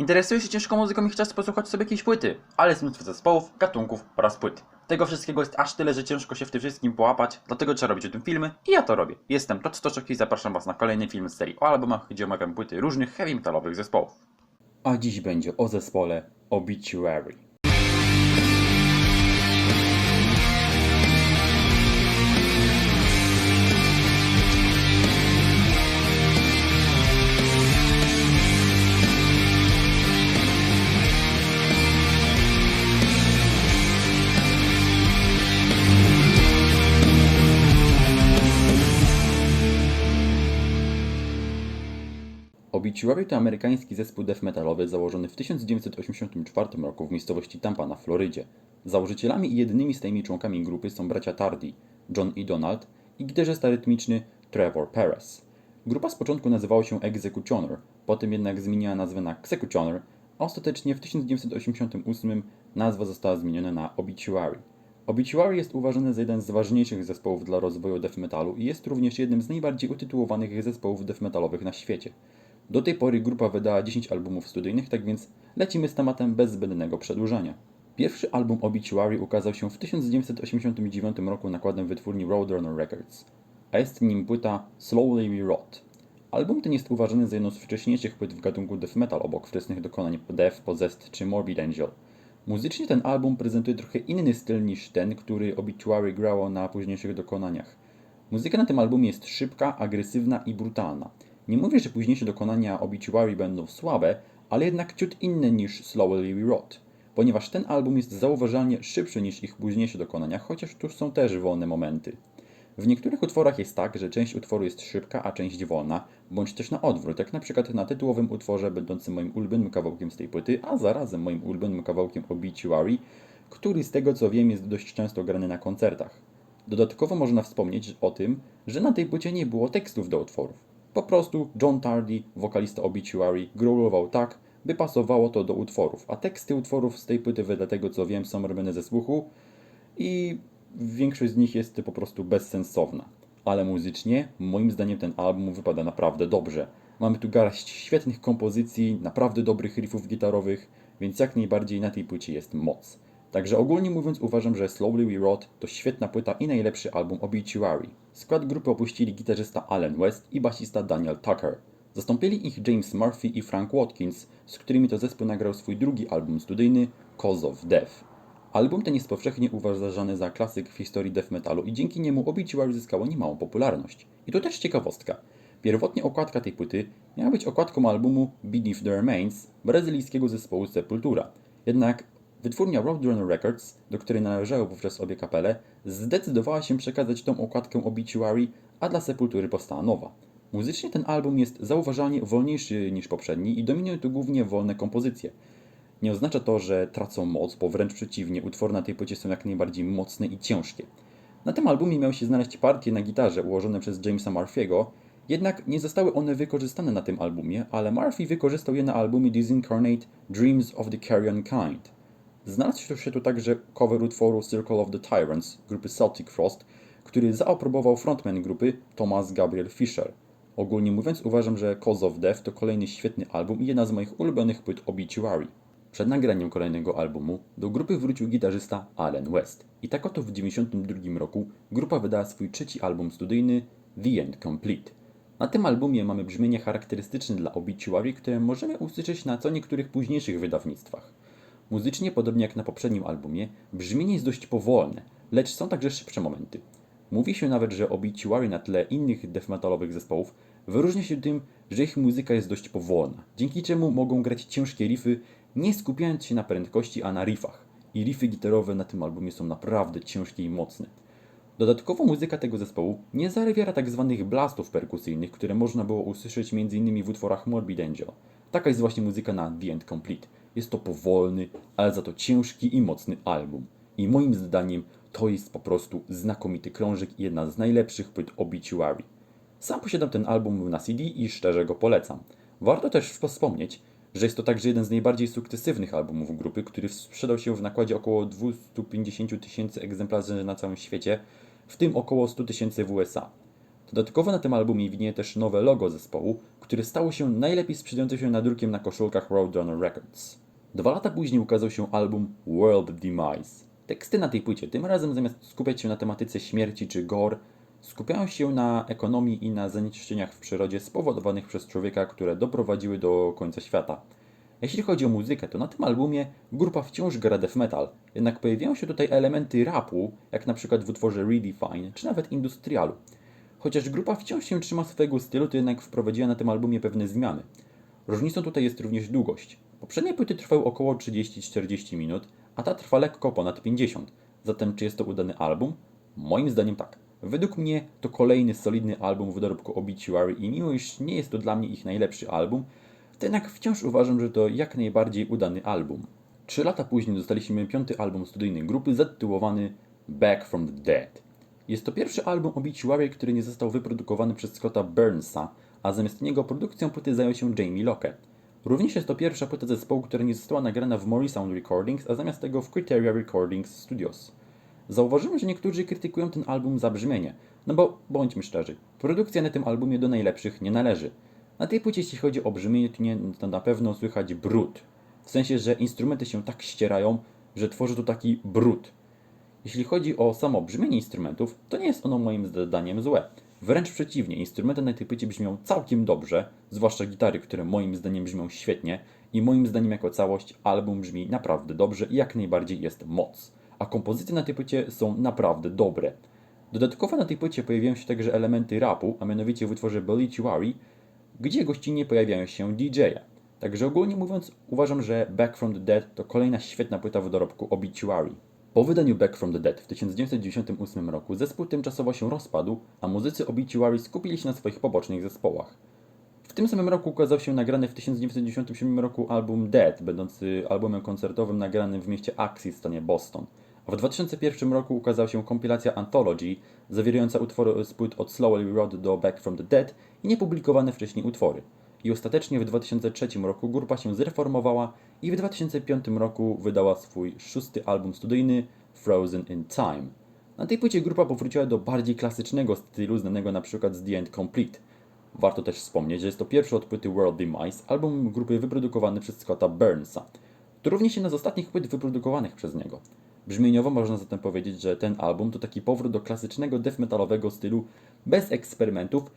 Interesuje się ciężką muzyką i chciałeś posłuchać sobie jakiejś płyty, ale jest mnóstwo zespołów, gatunków oraz płyt. Tego wszystkiego jest aż tyle, że ciężko się w tym wszystkim połapać, dlatego trzeba robić o tym filmy i ja to robię. Jestem Todd Stoczek i zapraszam Was na kolejny film z serii o albumach, gdzie omawiam płyty różnych heavy metalowych zespołów. A dziś będzie o zespole Obituary. Obituary to amerykański zespół death metalowy założony w 1984 roku w miejscowości Tampa na Florydzie. Założycielami i jedynymi stałymi członkami grupy są bracia Tardy, John i Donald, i gitarzysta rytmiczny Trevor Perez. Grupa z początku nazywała się Executioner, potem jednak zmieniła nazwę na Executioner, a ostatecznie w 1988 nazwa została zmieniona na Obituary. Obituary jest uważany za jeden z ważniejszych zespołów dla rozwoju death metalu i jest również jednym z najbardziej utytułowanych zespołów death metalowych na świecie. Do tej pory grupa wydała 10 albumów studyjnych, tak więc lecimy z tematem bez zbędnego przedłużania. Pierwszy album Obituary ukazał się w 1989 roku nakładem wytwórni Roadrunner Records, a jest nim płyta Slowly We Rot. Album ten jest uważany za jedną z wcześniejszych płyt w gatunku death metal obok wczesnych dokonań Death, Possessed czy Morbid Angel. Muzycznie ten album prezentuje trochę inny styl niż ten, który Obituary grało na późniejszych dokonaniach. Muzyka na tym albumie jest szybka, agresywna i brutalna. Nie mówię, że późniejsze dokonania Obituary będą słabe, ale jednak ciut inne niż Slowly We Rot, ponieważ ten album jest zauważalnie szybszy niż ich późniejsze dokonania, chociaż tu są też wolne momenty. W niektórych utworach jest tak, że część utworu jest szybka, a część wolna, bądź też na odwrót, jak na przykład na tytułowym utworze będącym moim ulubionym kawałkiem z tej płyty, a zarazem moim ulubionym kawałkiem Obituary, który z tego co wiem jest dość często grany na koncertach. Dodatkowo można wspomnieć o tym, że na tej płycie nie było tekstów do utworów. Po prostu John Tardy, wokalista Obituary, growlował tak, by pasowało to do utworów, a teksty utworów z tej płyty, wedle tego co wiem, są robione ze słuchu i większość z nich jest po prostu bezsensowna. Ale muzycznie, moim zdaniem ten album wypada naprawdę dobrze. Mamy tu garść świetnych kompozycji, naprawdę dobrych riffów gitarowych, więc jak najbardziej na tej płycie jest moc. Także ogólnie mówiąc uważam, że Slowly We Rot to świetna płyta i najlepszy album Obituary. Skład grupy opuścili gitarzysta Alan West i basista Daniel Tucker. Zastąpili ich James Murphy i Frank Watkins, z którymi to zespół nagrał swój drugi album studyjny Cause of Death. Album ten jest powszechnie uważany za klasyk w historii death metalu i dzięki niemu Obituary zyskało niemałą popularność. I to też ciekawostka. Pierwotnie okładka tej płyty miała być okładką albumu Beneath the Remains brazylijskiego zespołu Sepultura. Jednak wytwórnia Roadrunner Records, do której należały wówczas obie kapele, zdecydowała się przekazać tą okładkę Obituary, a dla Sepultury powstała nowa. Muzycznie ten album jest zauważalnie wolniejszy niż poprzedni i dominują tu głównie wolne kompozycje. Nie oznacza to, że tracą moc, bo wręcz przeciwnie, utwory na tej płycie są jak najbardziej mocne i ciężkie. Na tym albumie miały się znaleźć partie na gitarze ułożone przez Jamesa Murphy'ego, jednak nie zostały one wykorzystane na tym albumie, ale Murphy wykorzystał je na albumie Disincarnate Dreams of the Carrion Kind. Znalazł się tu także cover utworu Circle of the Tyrants grupy Celtic Frost, który zaaprobował frontman grupy Thomas Gabriel Fischer. Ogólnie mówiąc uważam, że Cause of Death to kolejny świetny album i jedna z moich ulubionych płyt Obituary. Przed nagraniem kolejnego albumu do grupy wrócił gitarzysta Alan West. I tak oto w 1992 roku grupa wydała swój trzeci album studyjny The End Complete. Na tym albumie mamy brzmienie charakterystyczne dla Obituary, które możemy usłyszeć na co niektórych późniejszych wydawnictwach. Muzycznie, podobnie jak na poprzednim albumie, brzmienie jest dość powolne, lecz są także szybsze momenty. Mówi się nawet, że Obituary na tle innych death metalowych zespołów wyróżnia się tym, że ich muzyka jest dość powolna, dzięki czemu mogą grać ciężkie riffy, nie skupiając się na prędkości, a na riffach. I riffy gitarowe na tym albumie są naprawdę ciężkie i mocne. Dodatkowo muzyka tego zespołu nie zawiera tak zwanych blastów perkusyjnych, które można było usłyszeć m.in. w utworach Morbid Angel. Taka jest właśnie muzyka na The End Complete. Jest to powolny, ale za to ciężki i mocny album. I moim zdaniem to jest po prostu znakomity krążek i jedna z najlepszych płyt Obituary. Sam posiadam ten album na CD i szczerze go polecam. Warto też wspomnieć, że jest to także jeden z najbardziej sukcesywnych albumów grupy, który sprzedał się w nakładzie około 250 000 egzemplarzy na całym świecie, w tym około 100 000 w USA. Dodatkowo na tym albumie widnieje też nowe logo zespołu, które stało się najlepiej sprzedającym się nadrukiem na koszulkach Roadrunner Records. 2 lata później ukazał się album World Demise. Teksty na tej płycie tym razem zamiast skupiać się na tematyce śmierci czy gore, skupiają się na ekonomii i na zanieczyszczeniach w przyrodzie spowodowanych przez człowieka, które doprowadziły do końca świata. Jeśli chodzi o muzykę, to na tym albumie grupa wciąż gra death metal, jednak pojawiają się tutaj elementy rapu, jak na przykład w utworze Redefine, czy nawet industrialu. Chociaż grupa wciąż się trzyma swojego stylu, to jednak wprowadziła na tym albumie pewne zmiany. Różnicą tutaj jest również długość. Poprzednie płyty trwały około 30-40 minut, a ta trwa lekko ponad 50. Zatem czy jest to udany album? Moim zdaniem tak. Według mnie to kolejny solidny album w dorobku Obituary i mimo iż nie jest to dla mnie ich najlepszy album, to jednak wciąż uważam, że to jak najbardziej udany album. 3 lata później dostaliśmy 5. album studyjnej grupy zatytułowany Back from the Dead. Jest to pierwszy album Obituary, który nie został wyprodukowany przez Scotta Burnsa, a zamiast niego produkcją płyty zajął się Jamie Lockett. Również jest to pierwsza płyta zespołu, która nie została nagrana w Morrisound Recordings, a zamiast tego w Criteria Recordings Studios. Zauważyłem, że niektórzy krytykują ten album za brzmienie, no bo bądźmy szczerzy, produkcja na tym albumie do najlepszych nie należy. Na tej płycie, jeśli chodzi o brzmienie, to na pewno słychać brud. W sensie, że instrumenty się tak ścierają, że tworzy to taki brud. Jeśli chodzi o samo brzmienie instrumentów, to nie jest ono moim zdaniem złe. Wręcz przeciwnie, instrumenty na tej płycie brzmią całkiem dobrze, zwłaszcza gitary, które moim zdaniem brzmią świetnie i moim zdaniem jako całość album brzmi naprawdę dobrze i jak najbardziej jest moc. A kompozycje na tej płycie są naprawdę dobre. Dodatkowo na tej płycie pojawiają się także elementy rapu, a mianowicie w utworze Obituary, gdzie gościnnie pojawiają się DJ-e. Także ogólnie mówiąc, uważam, że Back from the Dead to kolejna świetna płyta w dorobku Obituary. Po wydaniu Back from the Dead w 1998 roku zespół tymczasowo się rozpadł, a muzycy Obituary skupili się na swoich pobocznych zespołach. W tym samym roku ukazał się nagrany w 1997 roku album Dead, będący albumem koncertowym nagranym w mieście Axis w stanie Boston. A w 2001 roku ukazała się kompilacja Anthology, zawierająca utwory z płyt od Slowly Rot do Back from the Dead i niepublikowane wcześniej utwory. I ostatecznie w 2003 roku grupa się zreformowała i w 2005 roku wydała swój 6. album studyjny Frozen in Time. Na tej płycie grupa powróciła do bardziej klasycznego stylu, znanego np. z The End Complete. Warto też wspomnieć, że jest to pierwszy od płyty World Demise, album grupy wyprodukowany przez Scotta Burnsa. To również jedna z ostatnich płyt wyprodukowanych przez niego. Brzmieniowo można zatem powiedzieć, że ten album to taki powrót do klasycznego death metalowego stylu bez eksperymentów,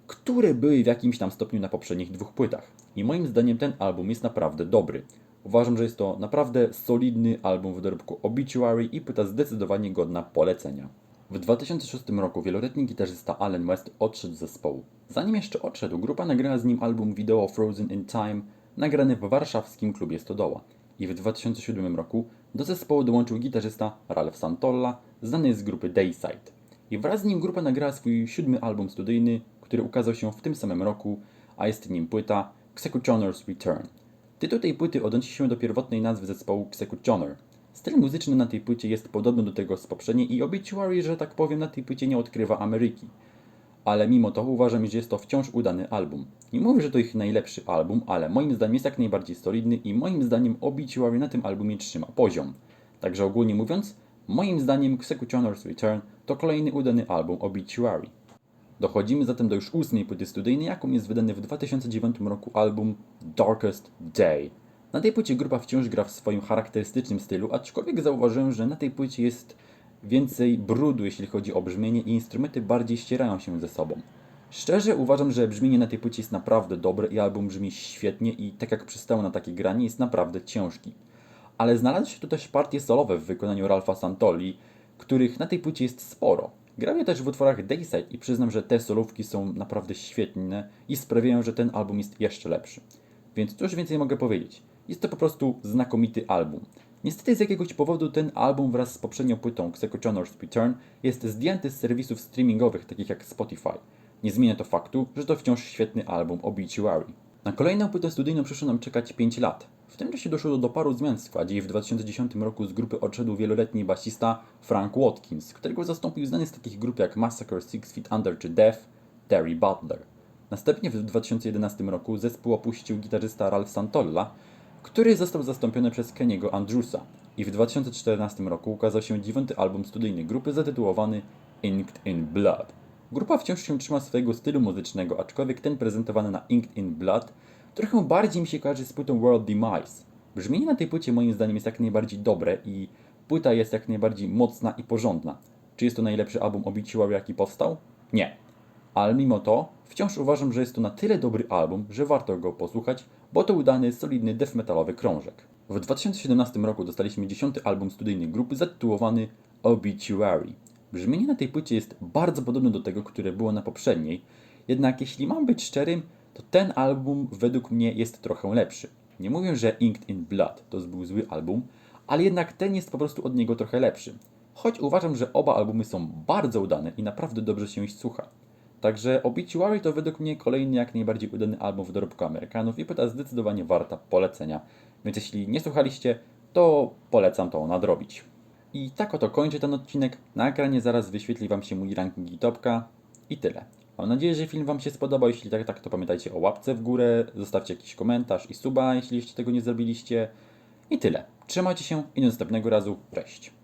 które były w jakimś tam stopniu na poprzednich 2 płytach. I moim zdaniem ten album jest naprawdę dobry. Uważam, że jest to naprawdę solidny album w dorobku Obituary i płyta zdecydowanie godna polecenia. W 2006 roku wieloletni gitarzysta Alan West odszedł z zespołu. Zanim jeszcze odszedł, grupa nagrała z nim album wideo Frozen in Time, nagrany w warszawskim klubie Stodoła. I w 2007 roku do zespołu dołączył gitarzysta Ralph Santolla, znany z grupy Dayside. I wraz z nim grupa nagrała swój 7. album studyjny, który ukazał się w tym samym roku, a jest nim płyta Executioner's Return. Tytuł tej płyty odnosi się do pierwotnej nazwy zespołu Executioner. Styl muzyczny na tej płycie jest podobny do tego z poprzedniej i Obituary, że tak powiem, na tej płycie nie odkrywa Ameryki. Ale mimo to uważam, że jest to wciąż udany album. Nie mówię, że to ich najlepszy album, ale moim zdaniem jest jak najbardziej solidny i moim zdaniem Obituary na tym albumie trzyma poziom. Także ogólnie mówiąc, moim zdaniem Executioner's Return to kolejny udany album Obituary. Dochodzimy zatem do już 8. płyty studyjnej, jaką jest wydany w 2009 roku album Darkest Day. Na tej płycie grupa wciąż gra w swoim charakterystycznym stylu, aczkolwiek zauważyłem, że na tej płycie jest więcej brudu, jeśli chodzi o brzmienie i instrumenty bardziej ścierają się ze sobą. Szczerze uważam, że brzmienie na tej płycie jest naprawdę dobre i album brzmi świetnie i tak jak przystało na takie granie jest naprawdę ciężki. Ale znalazły się tu też partie solowe w wykonaniu Ralpha Santolli, których na tej płycie jest sporo. Grał je też w utworach Dayside i przyznam, że te solówki są naprawdę świetne i sprawiają, że ten album jest jeszcze lepszy. Więc cóż więcej mogę powiedzieć? Jest to po prostu znakomity album. Niestety z jakiegoś powodu ten album wraz z poprzednią płytą Executioner's Return jest zdjęty z serwisów streamingowych takich jak Spotify. Nie zmienia to faktu, że to wciąż świetny album Obituary. Na kolejną płytę studyjną przyszło nam czekać 5 lat. W tym czasie doszło do paru zmian w składzie i w 2010 roku z grupy odszedł wieloletni basista Frank Watkins, którego zastąpił znany z takich grup jak Massacre, Six Feet Under czy Death, Terry Butler. Następnie w 2011 roku zespół opuścił gitarzysta Ralph Santolla, który został zastąpiony przez Kenny'ego Andrewsa. I w 2014 roku ukazał się 9. album studyjny grupy zatytułowany Inked in Blood. Grupa wciąż się trzyma swojego stylu muzycznego, aczkolwiek ten prezentowany na Inked in Blood trochę bardziej mi się kojarzy z płytą World Demise. Brzmienie na tej płycie moim zdaniem jest jak najbardziej dobre i płyta jest jak najbardziej mocna i porządna. Czy jest to najlepszy album Obituary jaki powstał? Nie. Ale mimo to wciąż uważam, że jest to na tyle dobry album, że warto go posłuchać, bo to udany, solidny death metalowy krążek. W 2017 roku dostaliśmy 10. album studyjny grupy zatytułowany Obituary. Brzmienie na tej płycie jest bardzo podobne do tego, które było na poprzedniej, jednak jeśli mam być szczerym, to ten album według mnie jest trochę lepszy. Nie mówię, że Inked in Blood to był zły album, ale jednak ten jest po prostu od niego trochę lepszy. Choć uważam, że oba albumy są bardzo udane i naprawdę dobrze się ich słucha. Także Obituary to według mnie kolejny jak najbardziej udany album w dorobku Amerykanów i płyta zdecydowanie warta polecenia. Więc jeśli nie słuchaliście, to polecam to nadrobić. I tak oto kończę ten odcinek. Na ekranie zaraz wyświetli Wam się mój ranking i topka. I tyle. Mam nadzieję, że film Wam się spodobał. Jeśli tak, to pamiętajcie o łapce w górę, zostawcie jakiś komentarz i suba, jeśli jeszcze tego nie zrobiliście. I tyle. Trzymajcie się i do następnego razu. Cześć.